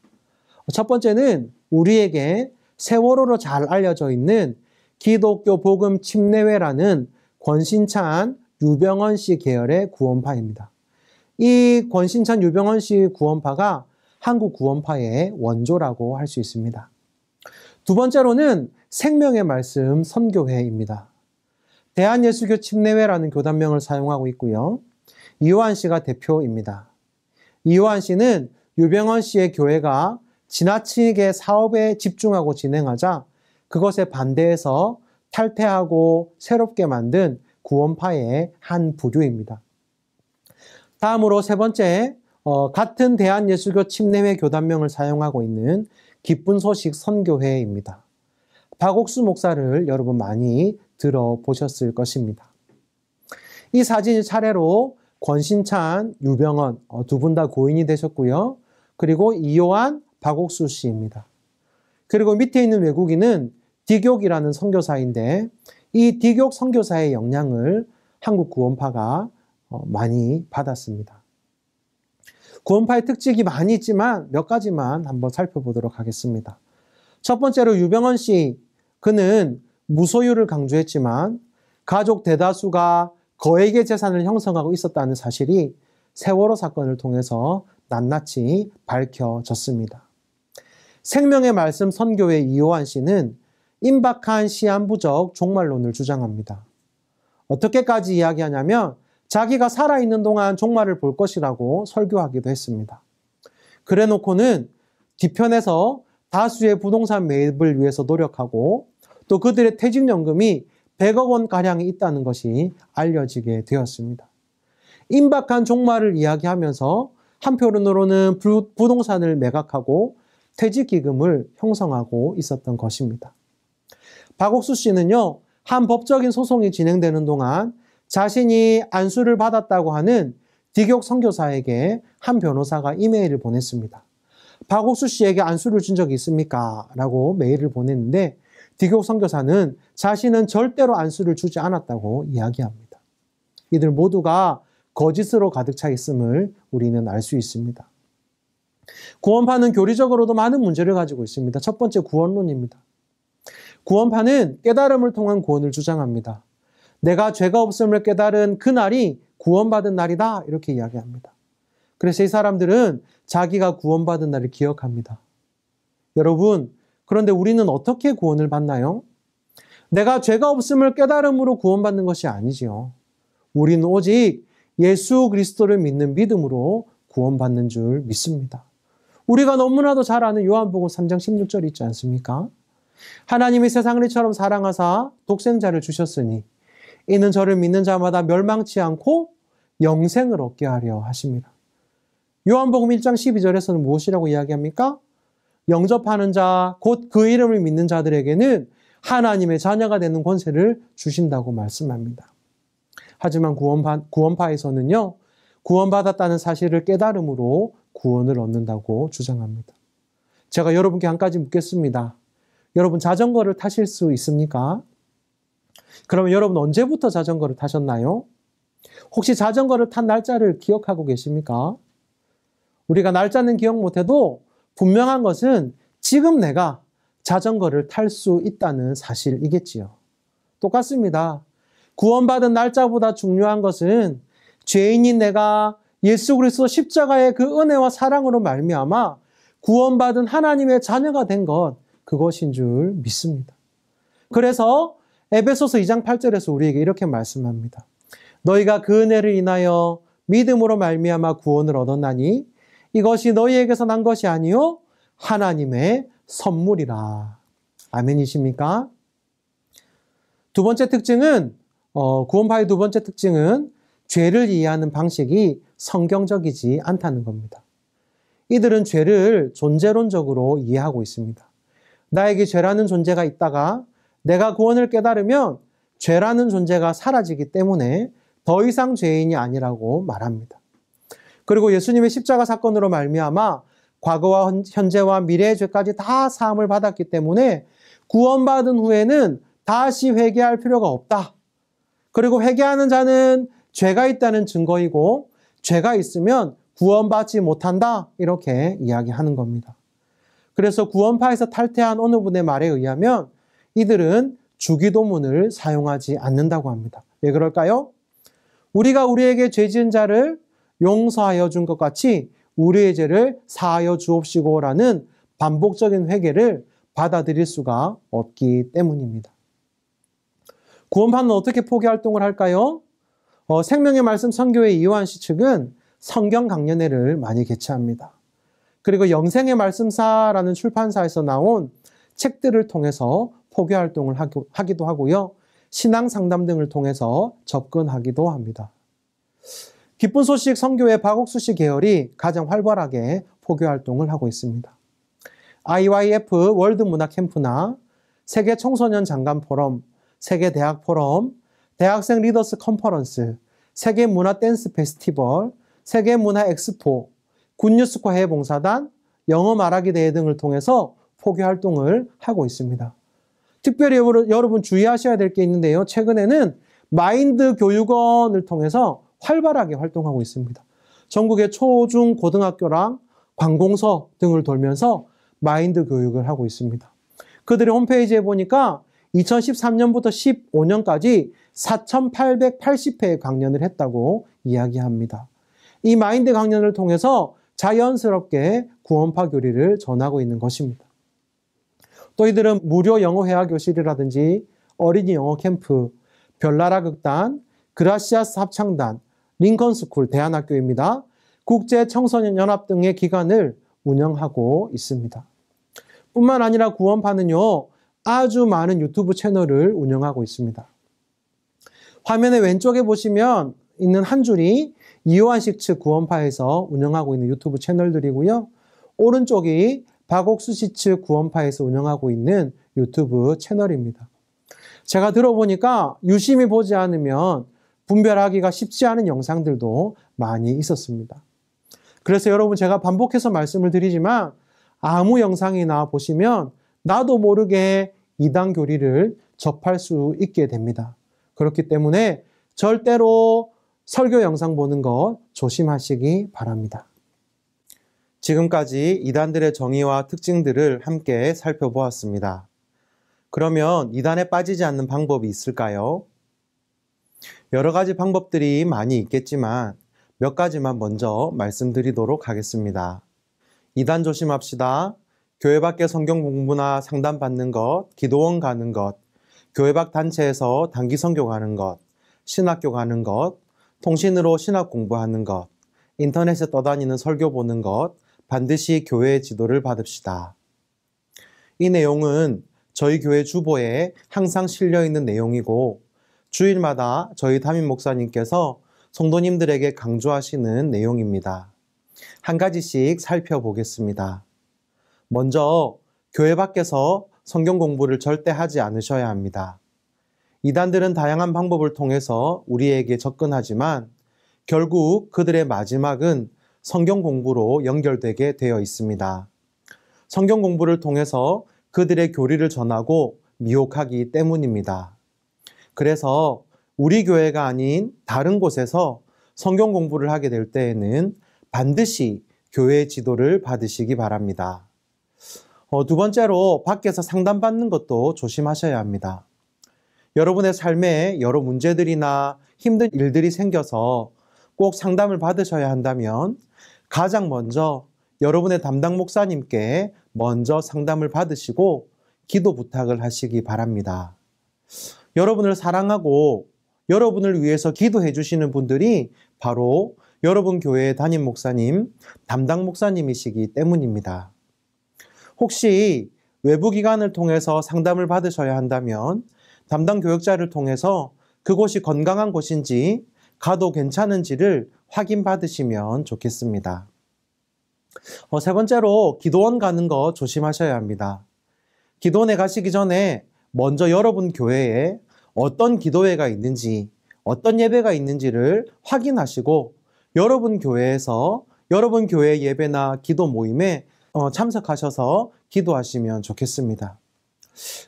첫 번째는 우리에게 세월호로 잘 알려져 있는 기독교 복음 침례회라는 권신찬 유병헌 씨 계열의 구원파입니다. 이 권신찬 유병헌 씨 구원파가 한국 구원파의 원조라고 할 수 있습니다. 두 번째로는 생명의 말씀 선교회입니다. 대한예수교 침례회라는 교단명을 사용하고 있고요. 이호환 씨가 대표입니다. 이호환 씨는 유병헌 씨의 교회가 지나치게 사업에 집중하고 진행하자 그것에 반대해서 탈퇴하고 새롭게 만든 구원파의 한 부류입니다. 다음으로 세 번째, 같은 대한예수교 침례회 교단명을 사용하고 있는 기쁜 소식 선교회입니다. 박옥수 목사를 여러분 많이 들어보셨을 것입니다. 이 사진이 차례로 권신찬, 유병헌 두 분 다 고인이 되셨고요. 그리고 이요한, 박옥수 씨입니다. 그리고 밑에 있는 외국인은 디교이라는 선교사인데 이 디교 선교사의 영향을 한국 구원파가 많이 받았습니다. 구원파의 특징이 많이 있지만 몇 가지만 한번 살펴보도록 하겠습니다. 첫 번째로 유병헌 씨, 그는 무소유를 강조했지만 가족 대다수가 거액의 재산을 형성하고 있었다는 사실이 세월호 사건을 통해서 낱낱이 밝혀졌습니다. 생명의 말씀 선교회 이요한 씨는 임박한 시한부적 종말론을 주장합니다. 어떻게까지 이야기하냐면 자기가 살아있는 동안 종말을 볼 것이라고 설교하기도 했습니다. 그래놓고는 뒤편에서 다수의 부동산 매입을 위해서 노력하고 또 그들의 퇴직연금이 100억 원가량이 있다는 것이 알려지게 되었습니다. 임박한 종말을 이야기하면서 한편으로는 부동산을 매각하고 퇴직기금을 형성하고 있었던 것입니다. 박옥수 씨는요, 한 법적인 소송이 진행되는 동안 자신이 안수를 받았다고 하는 디교 선교사에게 한 변호사가 이메일을 보냈습니다. 박옥수 씨에게 안수를 준 적이 있습니까? 라고 메일을 보냈는데 디교 선교사는 자신은 절대로 안수를 주지 않았다고 이야기합니다. 이들 모두가 거짓으로 가득 차 있음을 우리는 알 수 있습니다. 구원파는 교리적으로도 많은 문제를 가지고 있습니다. 첫 번째, 구원론입니다. 구원파는 깨달음을 통한 구원을 주장합니다. 내가 죄가 없음을 깨달은 그날이 구원받은 날이다, 이렇게 이야기합니다. 그래서 이 사람들은 자기가 구원받은 날을 기억합니다. 여러분, 그런데 우리는 어떻게 구원을 받나요? 내가 죄가 없음을 깨달음으로 구원받는 것이 아니지요. 우리는 오직 예수 그리스도를 믿는 믿음으로 구원받는 줄 믿습니다. 우리가 너무나도 잘 아는 요한복음 3장 16절 있지 않습니까? 하나님이 세상을 이처럼 사랑하사 독생자를 주셨으니 이는 저를 믿는 자마다 멸망치 않고 영생을 얻게 하려 하십니다. 요한복음 1장 12절에서는 무엇이라고 이야기합니까? 영접하는 자, 곧 그 이름을 믿는 자들에게는 하나님의 자녀가 되는 권세를 주신다고 말씀합니다. 하지만 구원파에서는요, 구원받았다는 사실을 깨달음으로 구원을 얻는다고 주장합니다. 제가 여러분께 한 가지 묻겠습니다. 여러분 자전거를 타실 수 있습니까? 그러면 여러분 언제부터 자전거를 타셨나요? 혹시 자전거를 탄 날짜를 기억하고 계십니까? 우리가 날짜는 기억 못해도 분명한 것은 지금 내가 자전거를 탈 수 있다는 사실이겠지요. 똑같습니다. 구원받은 날짜보다 중요한 것은 죄인인 내가 예수 그리스도 십자가의 그 은혜와 사랑으로 말미암아 구원받은 하나님의 자녀가 된 것, 그것인 줄 믿습니다. 그래서 에베소서 2장 8절에서 우리에게 이렇게 말씀합니다. 너희가 그 은혜를 인하여 믿음으로 말미암아 구원을 얻었나니 이것이 너희에게서 난 것이 아니요 하나님의 선물이라. 아멘이십니까? 두 번째 특징은 구원파의 두 번째 특징은 죄를 이해하는 방식이 성경적이지 않다는 겁니다. 이들은 죄를 존재론적으로 이해하고 있습니다. 나에게 죄라는 존재가 있다가 내가 구원을 깨달으면 죄라는 존재가 사라지기 때문에 더 이상 죄인이 아니라고 말합니다. 그리고 예수님의 십자가 사건으로 말미암아 과거와 현재와 미래의 죄까지 다 사함을 받았기 때문에 구원받은 후에는 다시 회개할 필요가 없다. 그리고 회개하는 자는 죄가 있다는 증거이고 죄가 있으면 구원받지 못한다. 이렇게 이야기하는 겁니다. 그래서 구원파에서 탈퇴한 어느 분의 말에 의하면 이들은 주기도문을 사용하지 않는다고 합니다. 왜 그럴까요? 우리가 우리에게 죄 지은 자를 용서하여 준 것 같이 우리의 죄를 사하여 주옵시고라는 반복적인 회개를 받아들일 수가 없기 때문입니다. 구원파는 어떻게 포기 활동을 할까요? 생명의 말씀 선교회 이요한 씨 측은 성경 강연회를 많이 개최합니다. 그리고 영생의 말씀사라는 출판사에서 나온 책들을 통해서 포교 활동을 하기도 하고요. 신앙 상담 등을 통해서 접근하기도 합니다. 기쁜 소식 선교회 박옥수 씨 계열이 가장 활발하게 포교 활동을 하고 있습니다. IYF 월드 문화 캠프나 세계 청소년 장관 포럼, 세계 대학 포럼, 대학생 리더스 컨퍼런스, 세계 문화 댄스 페스티벌, 세계 문화 엑스포, 굿뉴스코 해외 봉사단, 영어 말하기 대회 등을 통해서 포교 활동을 하고 있습니다. 특별히 여러분 주의하셔야 될 게 있는데요. 최근에는 마인드 교육원을 통해서 활발하게 활동하고 있습니다. 전국의 초, 중, 고등학교랑 관공서 등을 돌면서 마인드 교육을 하고 있습니다. 그들의 홈페이지에 보니까 2013년부터 15년까지 4,880회의 강연을 했다고 이야기합니다. 이 마인드 강연을 통해서 자연스럽게 구원파 교리를 전하고 있는 것입니다. 또 이들은 무료 영어 회화 교실이라든지 어린이 영어 캠프, 별나라 극단, 그라시아스 합창단, 링컨스쿨 대안학교입니다. 국제 청소년 연합 등의 기관을 운영하고 있습니다. 뿐만 아니라 구원파는요, 아주 많은 유튜브 채널을 운영하고 있습니다. 화면의 왼쪽에 보시면 있는 한 줄이 이호환식 측 구원파에서 운영하고 있는 유튜브 채널들이고요. 오른쪽이 박옥수 씨 측 구원파에서 운영하고 있는 유튜브 채널입니다. 제가 들어보니까 유심히 보지 않으면 분별하기가 쉽지 않은 영상들도 많이 있었습니다. 그래서 여러분 제가 반복해서 말씀을 드리지만 아무 영상이나 보시면 나도 모르게 이단 교리를 접할 수 있게 됩니다. 그렇기 때문에 절대로 설교 영상 보는 것 조심하시기 바랍니다. 지금까지 이단들의 정의와 특징들을 함께 살펴보았습니다. 그러면 이단에 빠지지 않는 방법이 있을까요? 여러 가지 방법들이 많이 있겠지만 몇 가지만 먼저 말씀드리도록 하겠습니다. 이단 조심합시다. 교회 밖에 성경 공부나 상담 받는 것, 기도원 가는 것, 교회 밖 단체에서 단기 선교 가는 것, 신학교 가는 것, 통신으로 신학 공부하는 것, 인터넷에 떠다니는 설교 보는 것, 반드시 교회의 지도를 받읍시다. 이 내용은 저희 교회 주보에 항상 실려있는 내용이고 주일마다 저희 담임 목사님께서 성도님들에게 강조하시는 내용입니다. 한 가지씩 살펴보겠습니다. 먼저 교회 밖에서 성경 공부를 절대 하지 않으셔야 합니다. 이단들은 다양한 방법을 통해서 우리에게 접근하지만 결국 그들의 마지막은 성경 공부로 연결되게 되어 있습니다. 성경 공부를 통해서 그들의 교리를 전하고 미혹하기 때문입니다. 그래서 우리 교회가 아닌 다른 곳에서 성경 공부를 하게 될 때에는 반드시 교회의 지도를 받으시기 바랍니다. 두 번째로 밖에서 상담받는 것도 조심하셔야 합니다. 여러분의 삶에 여러 문제들이나 힘든 일들이 생겨서 꼭 상담을 받으셔야 한다면 가장 먼저 여러분의 담당 목사님께 먼저 상담을 받으시고 기도 부탁을 하시기 바랍니다. 여러분을 사랑하고 여러분을 위해서 기도해 주시는 분들이 바로 여러분 교회의 담임 목사님, 담당 목사님이시기 때문입니다. 혹시 외부 기관을 통해서 상담을 받으셔야 한다면 담당 교역자를 통해서 그곳이 건강한 곳인지 가도 괜찮은지를 확인받으시면 좋겠습니다. 세 번째로 기도원 가는 거 조심하셔야 합니다. 기도원에 가시기 전에 먼저 여러분 교회에 어떤 기도회가 있는지, 어떤 예배가 있는지를 확인하시고 여러분 교회에서 여러분 교회 예배나 기도 모임에 참석하셔서 기도하시면 좋겠습니다.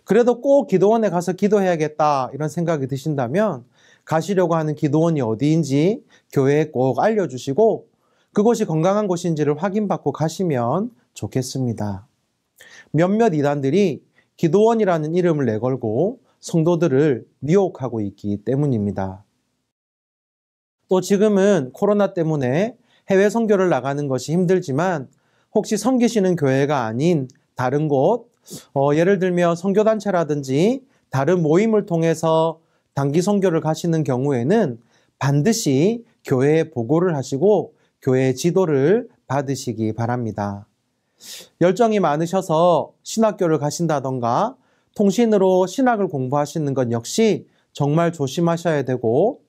그래도 꼭 기도원에 가서 기도해야겠다 이런 생각이 드신다면 가시려고 하는 기도원이 어디인지 교회에 꼭 알려주시고 그곳이 건강한 곳인지를 확인받고 가시면 좋겠습니다. 몇몇 이단들이 기도원이라는 이름을 내걸고 성도들을 미혹하고 있기 때문입니다. 또 지금은 코로나 때문에 해외 선교를 나가는 것이 힘들지만 혹시 섬기시는 교회가 아닌 다른 곳, 예를 들면 선교단체라든지 다른 모임을 통해서 단기 선교를 가시는 경우에는 반드시 교회에 보고를 하시고 교회의 지도를 받으시기 바랍니다. 열정이 많으셔서 신학교를 가신다던가 통신으로 신학을 공부하시는 것 역시 정말 조심하셔야 되고,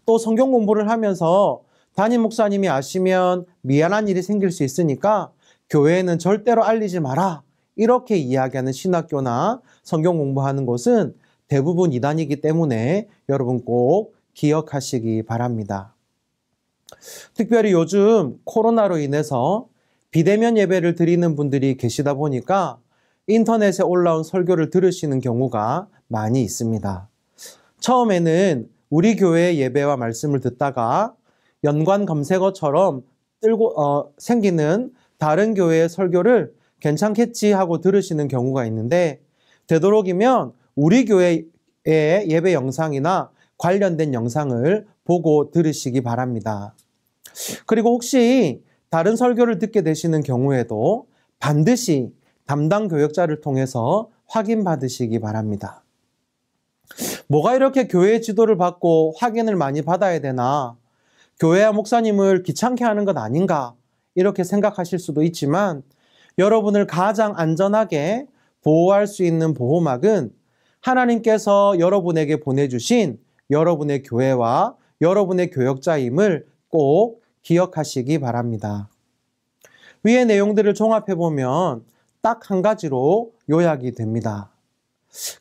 또 성경 공부를 하면서 담임 목사님이 아시면 미안한 일이 생길 수 있으니까 교회에는 절대로 알리지 마라, 이렇게 이야기하는 신학교나 성경 공부하는 곳은 대부분 이단이기 때문에 여러분 꼭 기억하시기 바랍니다. 특별히 요즘 코로나로 인해서 비대면 예배를 드리는 분들이 계시다 보니까 인터넷에 올라온 설교를 들으시는 경우가 많이 있습니다. 처음에는 우리 교회의 예배와 말씀을 듣다가 연관 검색어처럼 생기는 다른 교회의 설교를 괜찮겠지 하고 들으시는 경우가 있는데, 되도록이면 우리 교회의 예배 영상이나 관련된 영상을 보고 들으시기 바랍니다. 그리고 혹시 다른 설교를 듣게 되시는 경우에도 반드시 담당 교역자를 통해서 확인받으시기 바랍니다. 뭐가 이렇게 교회 지도를 받고 확인을 많이 받아야 되나? 교회와 목사님을 귀찮게 하는 것 아닌가? 이렇게 생각하실 수도 있지만, 여러분을 가장 안전하게 보호할 수 있는 보호막은 하나님께서 여러분에게 보내주신 여러분의 교회와 여러분의 교역자임을 꼭 기억하시기 바랍니다. 위의 내용들을 종합해보면 딱 한 가지로 요약이 됩니다.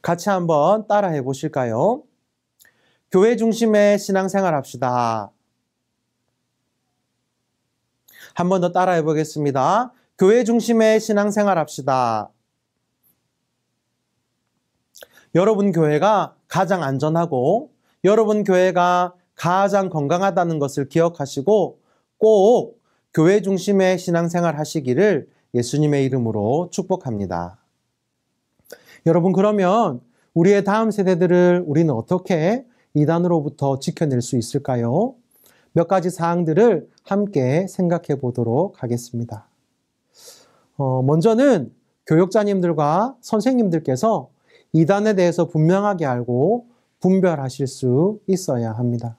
같이 한번 따라해 보실까요? 교회 중심의 신앙생활 합시다. 한 번 더 따라해 보겠습니다. 교회 중심의 신앙생활 합시다. 여러분 교회가 가장 안전하고 여러분 교회가 가장 건강하다는 것을 기억하시고 꼭 교회 중심의 신앙생활 하시기를 예수님의 이름으로 축복합니다. 여러분, 그러면 우리의 다음 세대들을 우리는 어떻게 이단으로부터 지켜낼 수 있을까요? 몇 가지 사항들을 함께 생각해 보도록 하겠습니다. 먼저는 교역자님들과 선생님들께서 이단에 대해서 분명하게 알고 분별하실 수 있어야 합니다.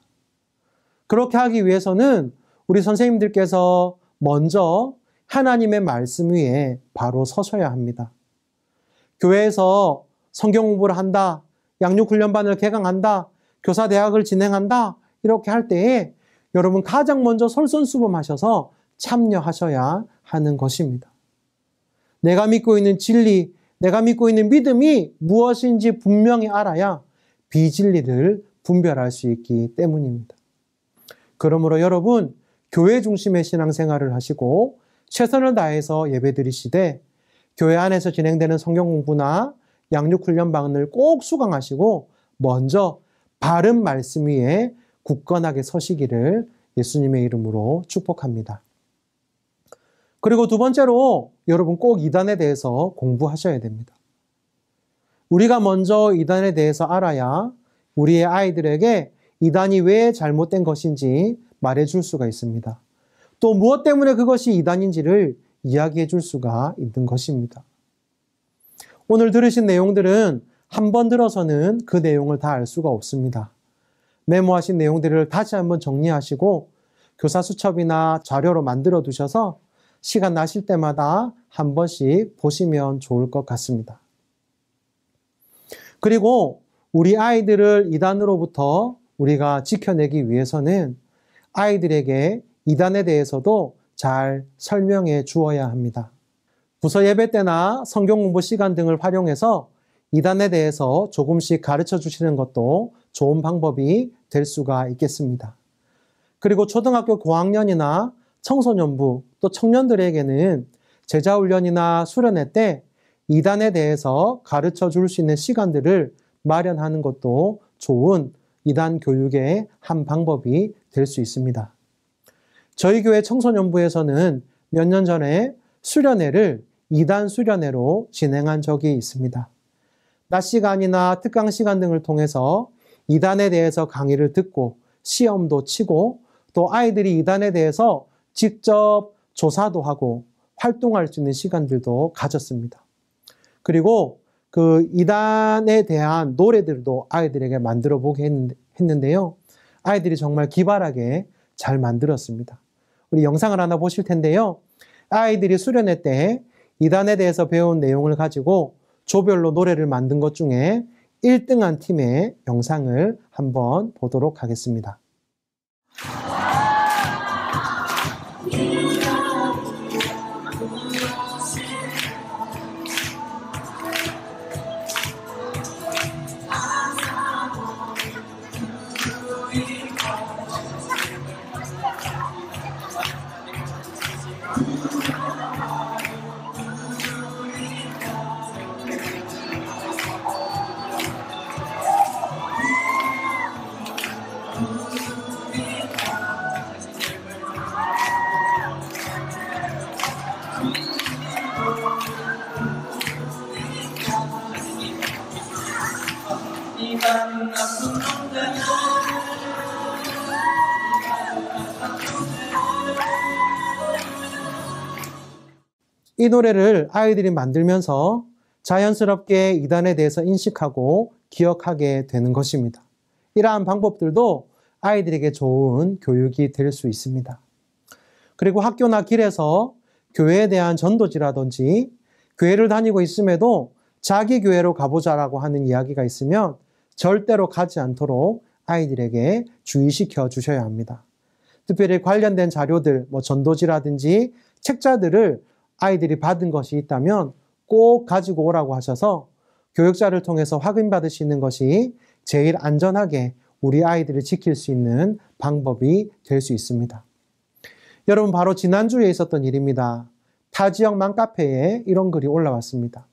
그렇게 하기 위해서는 우리 선생님들께서 먼저 하나님의 말씀 위에 바로 서셔야 합니다. 교회에서 성경 공부를 한다, 양육훈련반을 개강한다, 교사대학을 진행한다, 이렇게 할 때에 여러분 가장 먼저 솔선수범하셔서 참여하셔야 하는 것입니다. 내가 믿고 있는 진리, 내가 믿고 있는 믿음이 무엇인지 분명히 알아야 비진리를 분별할 수 있기 때문입니다. 그러므로 여러분, 교회 중심의 신앙생활을 하시고 최선을 다해서 예배드리시되 교회 안에서 진행되는 성경 공부나 양육훈련반을 꼭 수강하시고 먼저 바른 말씀 위에 굳건하게 서시기를 예수님의 이름으로 축복합니다. 그리고 두 번째로 여러분 꼭 이단에 대해서 공부하셔야 됩니다. 우리가 먼저 이단에 대해서 알아야 우리의 아이들에게 이단이 왜 잘못된 것인지 말해줄 수가 있습니다. 또 무엇 때문에 그것이 이단인지를 이야기해 줄 수가 있는 것입니다. 오늘 들으신 내용들은 한 번 들어서는 그 내용을 다 알 수가 없습니다. 메모하신 내용들을 다시 한번 정리하시고 교사 수첩이나 자료로 만들어 두셔서 시간 나실 때마다 한 번씩 보시면 좋을 것 같습니다. 그리고 우리 아이들을 이단으로부터 우리가 지켜내기 위해서는 아이들에게 이단에 대해서도 잘 설명해 주어야 합니다. 부서 예배 때나 성경 공부 시간 등을 활용해서 이단에 대해서 조금씩 가르쳐 주시는 것도 좋은 방법이 될 수가 있겠습니다. 그리고 초등학교 고학년이나 청소년부 또 청년들에게는 제자훈련이나 수련회 때 이단에 대해서 가르쳐 줄 수 있는 시간들을 마련하는 것도 좋은 이단 교육의 한 방법이 될 수 있습니다. 저희 교회 청소년부에서는 몇 년 전에 수련회를 이단 수련회로 진행한 적이 있습니다. 낮 시간이나 특강 시간 등을 통해서 이단에 대해서 강의를 듣고 시험도 치고 또 아이들이 이단에 대해서 직접 조사도 하고 활동할 수 있는 시간들도 가졌습니다. 그리고 그 이단에 대한 노래들도 아이들에게 만들어 보게 했는데요. 아이들이 정말 기발하게 잘 만들었습니다. 우리 영상을 하나 보실 텐데요. 아이들이 수련회 때 이단에 대해서 배운 내용을 가지고 조별로 노래를 만든 것 중에 1등한 팀의 영상을 한번 보도록 하겠습니다. 이 노래를 아이들이 만들면서 자연스럽게 이단에 대해서 인식하고 기억하게 되는 것입니다. 이러한 방법들도 아이들에게 좋은 교육이 될 수 있습니다. 그리고 학교나 길에서 교회에 대한 전도지라든지 교회를 다니고 있음에도 자기 교회로 가보자라고 하는 이야기가 있으면 절대로 가지 않도록 아이들에게 주의시켜 주셔야 합니다. 특별히 관련된 자료들, 전도지라든지 책자들을 아이들이 받은 것이 있다면 꼭 가지고 오라고 하셔서 교육자를 통해서 확인받으시는 것이 제일 안전하게 우리 아이들을 지킬 수 있는 방법이 될 수 있습니다. 여러분, 바로 지난주에 있었던 일입니다. 타 지역 맘카페에 이런 글이 올라왔습니다.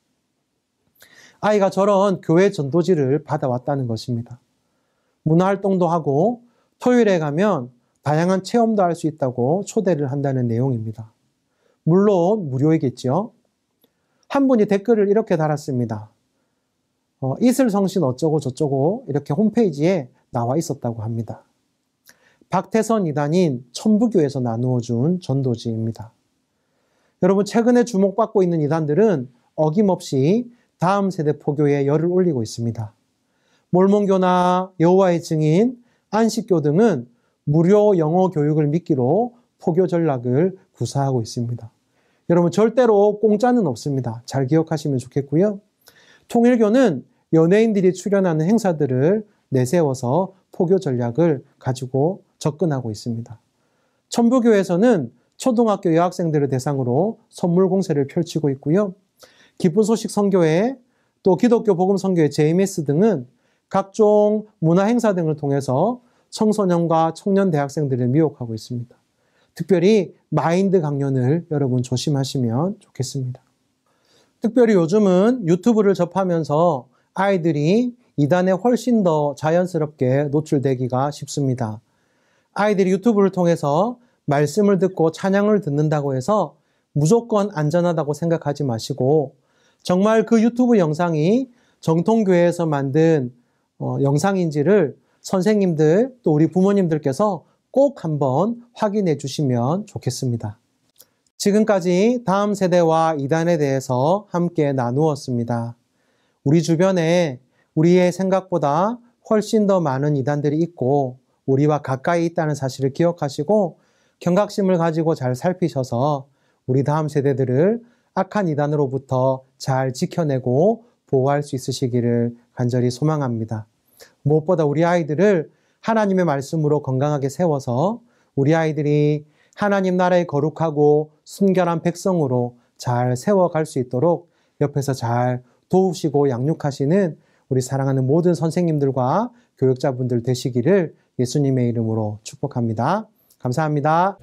아이가 저런 교회 전도지를 받아왔다는 것입니다. 문화활동도 하고 토요일에 가면 다양한 체험도 할 수 있다고 초대를 한다는 내용입니다. 물론 무료이겠죠. 한 분이 댓글을 이렇게 달았습니다. 이슬성신 어쩌고 저쩌고 이렇게 홈페이지에 나와 있었다고 합니다. 박태선 이단인 천부교에서 나누어준 전도지입니다. 여러분, 최근에 주목받고 있는 이단들은 어김없이 다음 세대 포교에 열을 올리고 있습니다. 몰몬교나 여호와의 증인, 안식교 등은 무료 영어 교육을 미끼로 포교 전략을 구사하고 있습니다. 여러분, 절대로 공짜는 없습니다. 잘 기억하시면 좋겠고요. 통일교는 연예인들이 출연하는 행사들을 내세워서 포교 전략을 가지고 접근하고 있습니다. 천부교에서는 초등학교 여학생들을 대상으로 선물 공세를 펼치고 있고요. 기쁜 소식 선교회, 또 기독교 복음 선교회 JMS 등은 각종 문화 행사 등을 통해서 청소년과 청년 대학생들을 미혹하고 있습니다. 특별히 마인드 강연을 여러분 조심하시면 좋겠습니다. 특별히 요즘은 유튜브를 접하면서 아이들이 이단에 훨씬 더 자연스럽게 노출되기가 쉽습니다. 아이들이 유튜브를 통해서 말씀을 듣고 찬양을 듣는다고 해서 무조건 안전하다고 생각하지 마시고 정말 그 유튜브 영상이 정통교회에서 만든 영상인지를 선생님들 또 우리 부모님들께서 꼭 한번 확인해 주시면 좋겠습니다. 지금까지 다음 세대와 이단에 대해서 함께 나누었습니다. 우리 주변에 우리의 생각보다 훨씬 더 많은 이단들이 있고 우리와 가까이 있다는 사실을 기억하시고 경각심을 가지고 잘 살피셔서 우리 다음 세대들을 악한 이단으로부터 잘 지켜내고 보호할 수 있으시기를 간절히 소망합니다. 무엇보다 우리 아이들을 하나님의 말씀으로 건강하게 세워서 우리 아이들이 하나님 나라의 거룩하고 순결한 백성으로 잘 세워갈 수 있도록 옆에서 잘 도우시고 양육하시는 우리 사랑하는 모든 선생님들과 교육자분들 되시기를 예수님의 이름으로 축복합니다. 감사합니다.